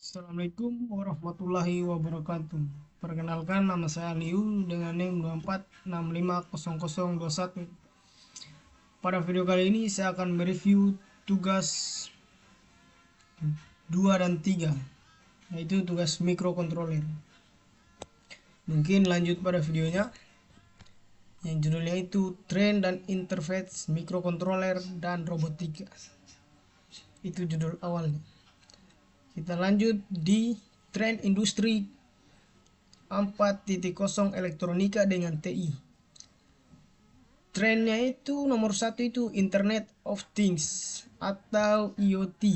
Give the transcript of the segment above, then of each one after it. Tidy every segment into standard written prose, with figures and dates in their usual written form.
Assalamualaikum warahmatullahi wabarakatuh. Perkenalkan, nama saya Liu dengan NIM 24650021. Pada video kali ini saya akan mereview tugas 2 dan 3, yaitu tugas mikrokontroler. Mungkin lanjut pada videonya yang judulnya itu Tren dan Interface Mikrokontroler dan Robotika. Itu judul awalnya. Kita lanjut di tren industri 4.0 elektronika dengan TI. Trennya itu nomor satu itu Internet of Things atau IoT.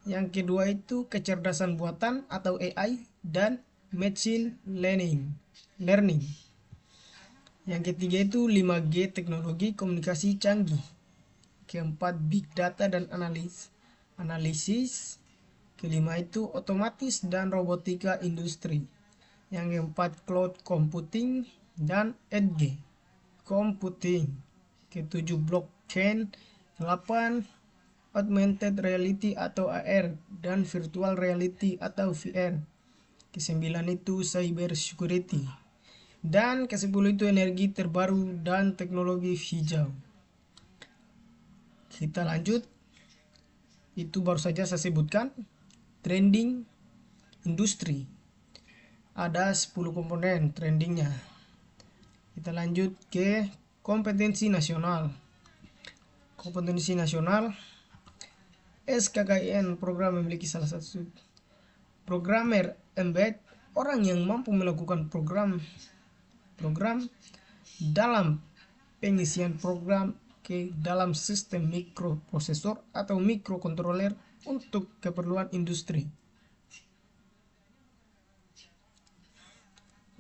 Yang kedua itu kecerdasan buatan atau AI dan machine learning. Yang ketiga itu 5G teknologi komunikasi canggih. Keempat big data dan analisis. Kelima itu otomatis dan robotika industri. Yang keempat cloud computing dan edge computing. Ketujuh blockchain. 8 augmented reality atau AR dan virtual reality atau VR. Kesembilan itu cyber security. Dan kesepuluh itu energi terbaru dan teknologi hijau. Kita lanjut. Itu baru saja saya sebutkan trending industri. Ada 10 komponen trendingnya. Kita lanjut ke kompetensi nasional. Kompetensi nasional, SKKN program memiliki salah satu programmer embed, orang yang mampu melakukan program dalam pengisian program ke dalam sistem mikroprosesor atau mikrokontroler untuk keperluan industri.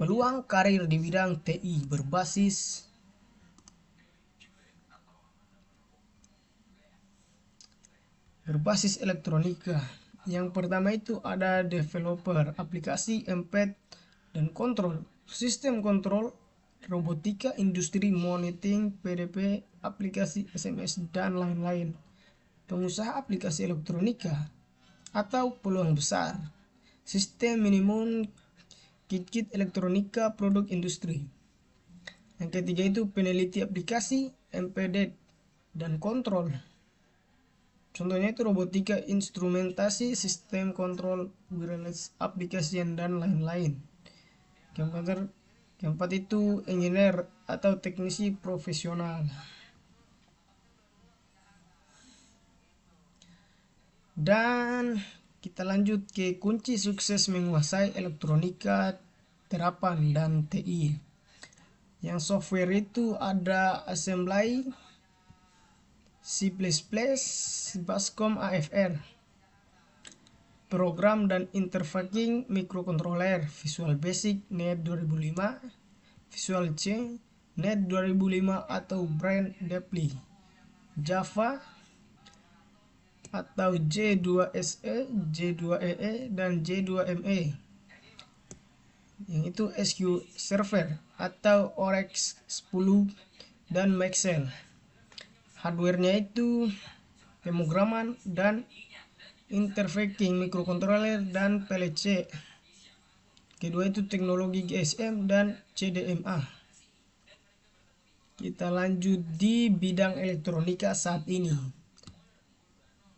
Peluang karir di bidang TI berbasis elektronika. Yang pertama itu ada developer aplikasi embed dan kontrol, sistem kontrol, robotika industri, monitoring, PDP, aplikasi SMS dan lain-lain. Pengusaha aplikasi elektronika atau peluang besar, sistem minimum kit elektronika produk industri. Yang ketiga itu peneliti aplikasi embedded dan kontrol. Contohnya itu robotika, instrumentasi, sistem kontrol, wireless application dan lain-lain. Keempat itu engineer atau teknisi profesional. Dan kita lanjut ke kunci sukses menguasai elektronika, terapan dan TI. Yang software itu ada assembly, C++, Bascom AFR, program dan interfacing mikrokontroler, Visual Basic NET 2005, Visual C NET 2005 atau Brain Deeply, Java atau J2SE, J2EE dan J2ME. Yang itu SQ Server atau Orex 10 dan Maxell. Hardwarenya itu pemrograman dan interfacing mikrokontroler dan PLC. Kedua itu teknologi GSM dan CDMA. Kita lanjut di bidang elektronika saat ini.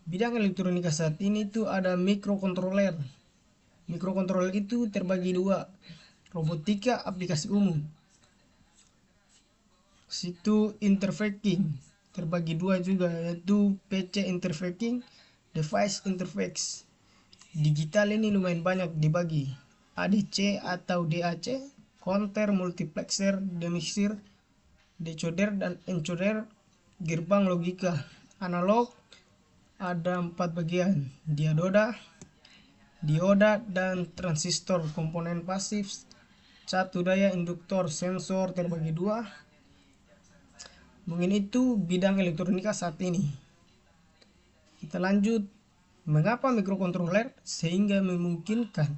Bidang elektronika saat ini itu ada mikrokontroler. Mikrokontroler itu terbagi dua, robotika aplikasi umum. Situ interfacing terbagi dua juga, yaitu PC interfacing, device interface. Digital ini lumayan banyak dibagi, ADC atau DAC, counter, multiplexer, demixer, decoder dan encoder, gerbang logika. Analog ada 4 bagian, dioda dan transistor. Komponen pasif, satu daya, induktor, sensor terbagi dua. Mungkin itu bidang elektronika saat ini. Kita lanjut, mengapa mikrokontroler sehingga memungkinkan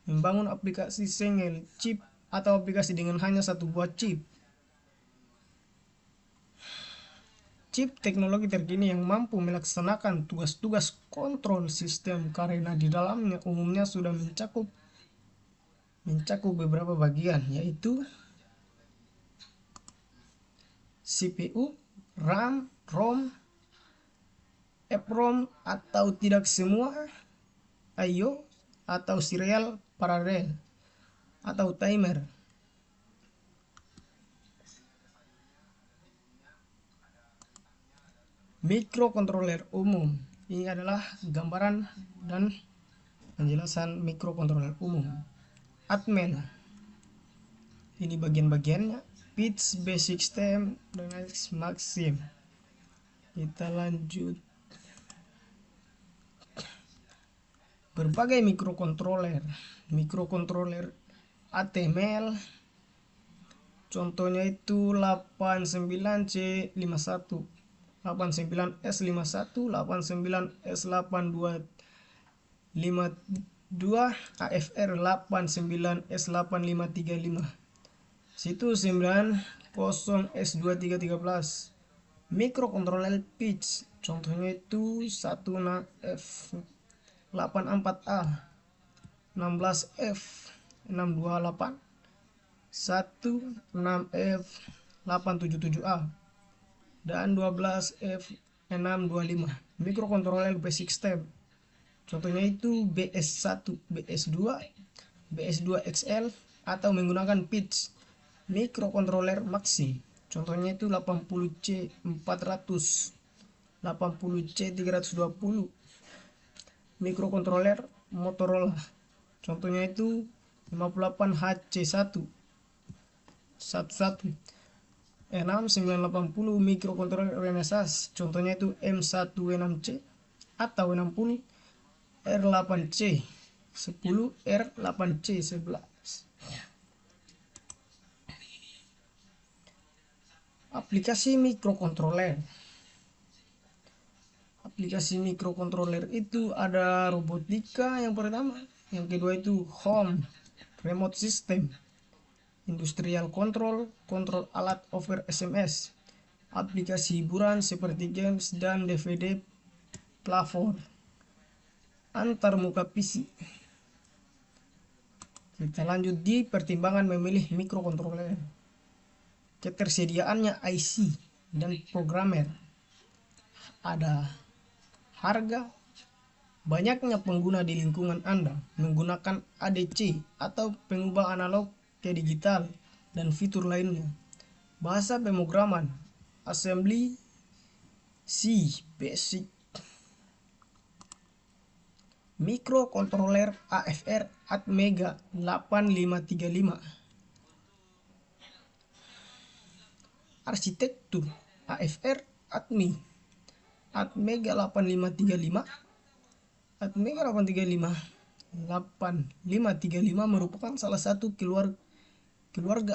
membangun aplikasi single chip atau aplikasi dengan hanya satu buah chip. chip teknologi terkini yang mampu melaksanakan tugas-tugas kontrol sistem karena di dalamnya umumnya sudah mencakup beberapa bagian, yaitu CPU, RAM, ROM, EPROM atau tidak semua, I/O atau serial paralel atau timer. Mikrokontroler umum. Ini adalah gambaran dan penjelasan mikrokontroler umum. Admin. Ini bagian-bagiannya. Pitch, basic stem, dan maxim. Kita lanjut. Berbagai mikrokontroler. Mikrokontroler ATML. Contohnya itu 89C51. 89S51, 89S8252, AFR 89S8535, situ 90S2313. Mikrokontroler pitch, contohnya itu 16F84A, 16F628, 16F877A, dan 12F625. Mikrokontroler basic stem, contohnya itu BS1, BS2, BS2XL atau menggunakan pitch. Mikrokontroler maxi, contohnya itu 80C400, 80C320. Mikrokontroler Motorola, contohnya itu 58HC1, 11 6980. Mikrokontroler Renesas, contohnya itu M16C atau 60 R8C 10, R8C 11. Aplikasi mikrokontroler. Aplikasi mikrokontroler itu ada robotika yang pertama, yang kedua itu home remote system, industrial control, kontrol alat over SMS, aplikasi hiburan seperti games dan DVD plafon, antar muka PC. Kita lanjut di pertimbangan memilih mikrokontroler. Ketersediaannya IC dan programmer, ada harga, banyaknya pengguna di lingkungan Anda menggunakan ADC atau pengubah analog ke digital, dan fitur lainnya. Bahasa pemrograman assembly C basic. Mikrokontroler AFR Atmega 8535. Arsitektur AFR Atmega 8535. Atmega 8535 merupakan salah satu keluarga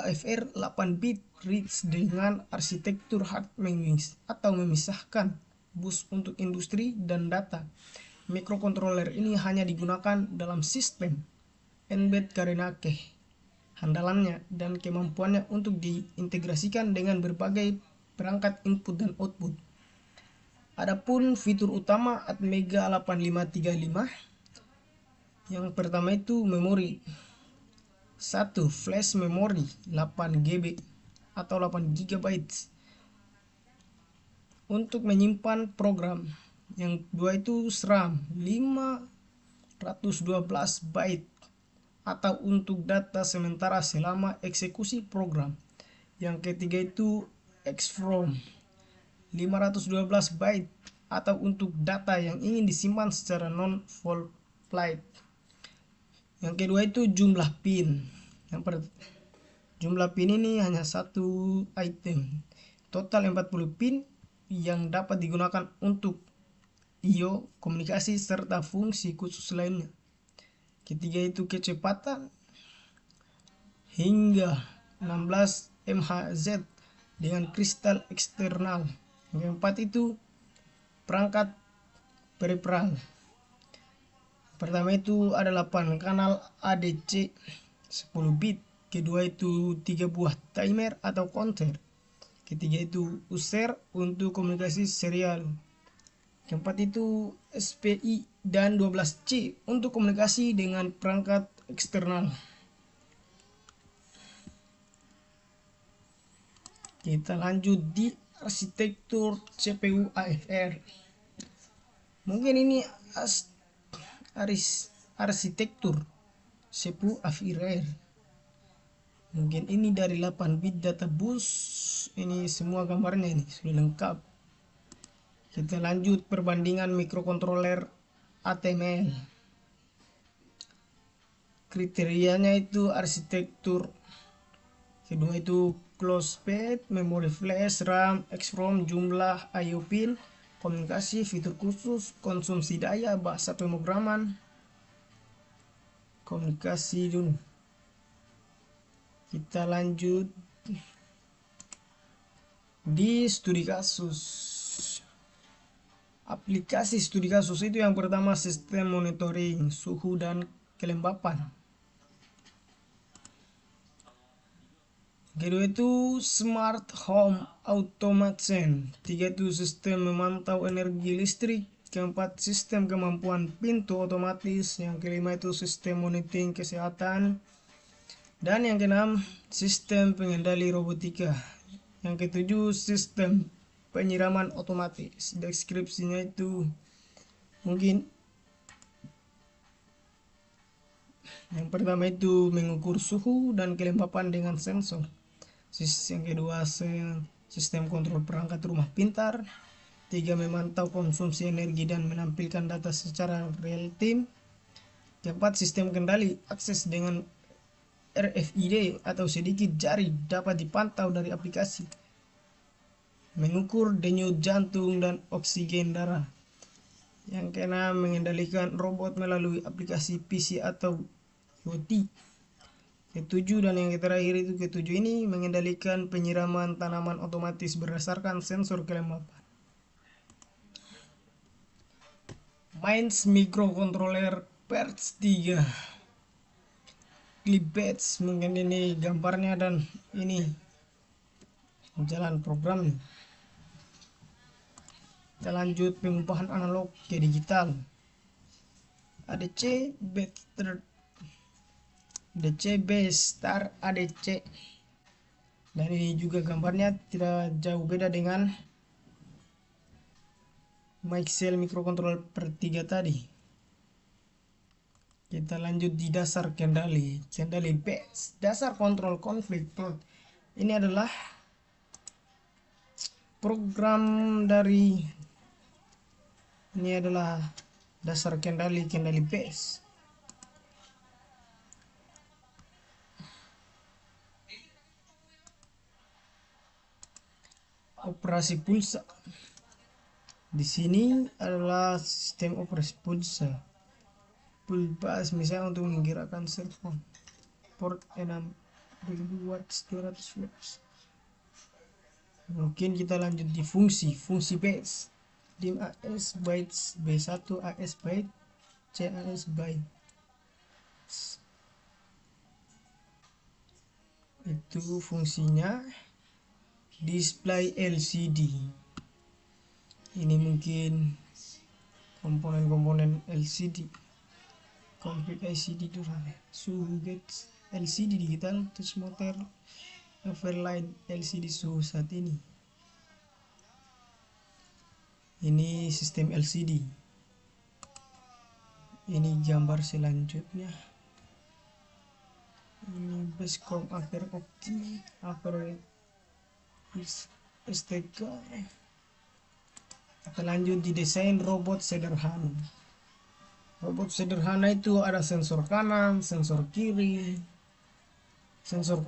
AFR 8 bit rich dengan arsitektur hard memisahkan bus untuk industri dan data. Mikrokontroler ini hanya digunakan dalam sistem Mbed karena kehandalannya dan kemampuannya untuk diintegrasikan dengan berbagai perangkat input dan output. Adapun fitur utama Atmega 8535, yang pertama itu memori. 1. Flash memory 8GB atau 8GB untuk menyimpan program. Yang kedua itu SRAM 512 byte atau untuk data sementara selama eksekusi program. Yang ketiga itu EEPROM 512 byte atau untuk data yang ingin disimpan secara non-volatile. Yang kedua itu jumlah pin. Jumlah pin ini hanya satu item. Total 40 pin yang dapat digunakan untuk I/O, komunikasi, serta fungsi khusus lainnya. Ketiga itu kecepatan hingga 16 MHz dengan kristal eksternal. Yang keempat itu perangkat peripheral. Pertama itu ada 8 kanal ADC 10 bit. Kedua itu 3 buah timer atau counter. Ketiga itu user untuk komunikasi serial. Keempat itu SPI dan 12C untuk komunikasi dengan perangkat eksternal. Kita lanjut di arsitektur CPU AFR. Mungkin ini arsitektur CPU AFR. Mungkin ini dari 8 bit data bus. Ini semua gambarnya ini sudah lengkap. Kita lanjut perbandingan mikrokontroler ATML. Kriterianya itu arsitektur. Kedua itu close path, memory flash, RAM, EEPROM, jumlah I/O pin, komunikasi, fitur khusus, konsumsi daya, bahasa pemrograman, komunikasi dulu. Kita lanjut di studi kasus. Aplikasi studi kasus itu yang pertama sistem monitoring suhu dan kelembapan. Kedua itu smart home automation. Tiga itu sistem memantau energi listrik. Keempat sistem kemampuan pintu otomatis. Yang kelima itu sistem monitoring kesehatan. Dan yang keenam sistem pengendali robotika. Yang ketujuh sistem penyiraman otomatis. Deskripsinya itu mungkin yang pertama itu mengukur suhu dan kelembapan dengan sensor. Yang kedua sistem kontrol perangkat rumah pintar. Tiga memantau konsumsi energi dan menampilkan data secara real time. Keempat sistem kendali akses dengan RFID atau sedikit jari dapat dipantau dari aplikasi. Mengukur denyut jantung dan oksigen darah. Yang keenam mengendalikan robot melalui aplikasi PC atau IoT. Ketujuh dan yang terakhir itu ketujuh ini mengendalikan penyiraman tanaman otomatis berdasarkan sensor kelembapan. Mainz microcontroller Perch 3 clip batch, mungkin ini gambarnya dan ini jalan programnya. Kita lanjut pengubahan analog ke digital. ADC DC base star ADC, dan ini juga gambarnya tidak jauh beda dengan Maxell microcontroller per 3 tadi. Kita lanjut di dasar kendali base, dasar kontrol konflik plot. Ini adalah program dari dasar kendali base. Operasi pulsa. Di sini adalah sistem operasi pulsa. Pulsa misalnya untuk menggerakkan cellphone. Port 6000 watts 200 watts. Mungkin kita lanjut di fungsi base. Dim AS bytes B1 AS byte CAS byte. Itu fungsinya. Display LCD. Ini mungkin komponen LCD. Config LCD dulu. Suhu gauge LCD digital, touch motor, override LCD suhu saat ini. Ini sistem LCD. Ini gambar selanjutnya. Ini basecamp upper opti, upper STK. Kita lanjut di desain robot sederhana. Robot sederhana itu ada sensor kanan, sensor kiri. Sensor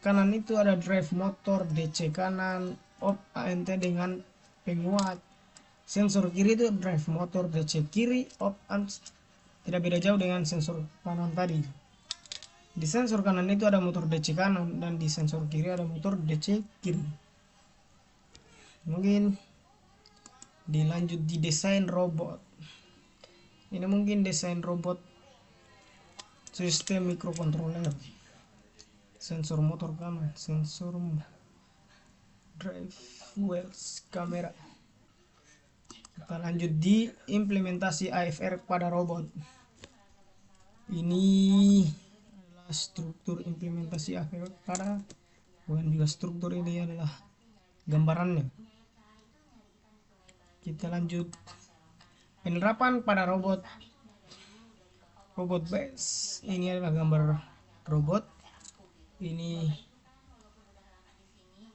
kanan itu ada drive motor, DC kanan, op ANT dengan penguat. Sensor kiri itu drive motor, DC kiri, op ANT. Tidak beda jauh dengan sensor kanan tadi. Di sensor kanan itu ada motor DC kanan dan di sensor kiri ada motor DC kiri. Mungkin dilanjut di desain robot. Ini mungkin desain robot sistem mikrokontroler. Sensor motor kanan, sensor drive wheels kamera. Kita lanjut di implementasi AFR pada robot. Ini adalah struktur implementasi AFR pada, bukan juga struktur, ini adalah gambarannya. Kita lanjut penerapan pada robot base. Ini adalah gambar robot, ini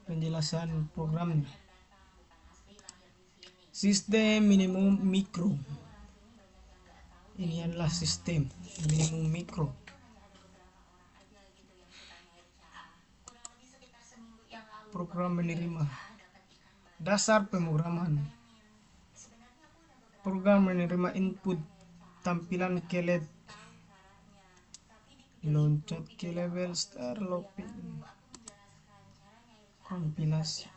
penjelasan programnya. Sistem minimum mikro, ini adalah sistem minimum mikro. Program menerima, dasar pemrograman. Program menerima input tampilan ke LED, loncat ke level start looping, kompilasi.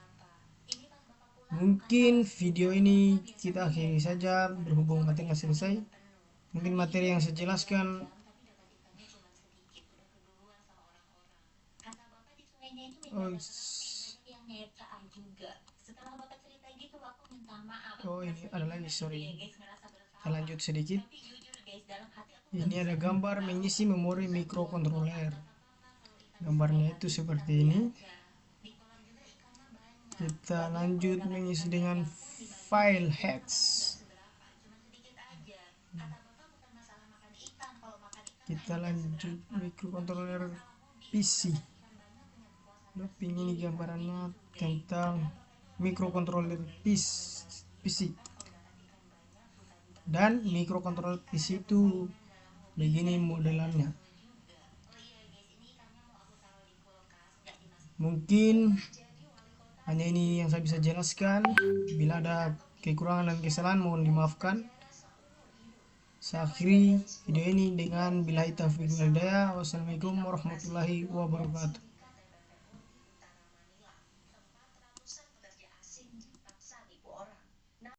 Mungkin video ini kita akhiri saja berhubung materi selesai. Mungkin materi yang saya jelaskan ini ada lagi, sorry, kita lanjut sedikit. Ini ada gambar mengisi memori mikrokontroler. Gambarnya itu seperti ini. Kita lanjut mengisi dengan file heads. Kita lanjut mikrokontroler PC. Looping, ini gambarannya tentang mikrokontroler PC. Dan mikrokontroler PC itu begini modelannya. Mungkin hanya ini yang saya bisa jelaskan. Bila ada kekurangan dan kesalahan mohon dimaafkan. Saya akhiri video ini dengan billahi taufiq wal hidayah. Wassalamualaikum warahmatullahi wabarakatuh.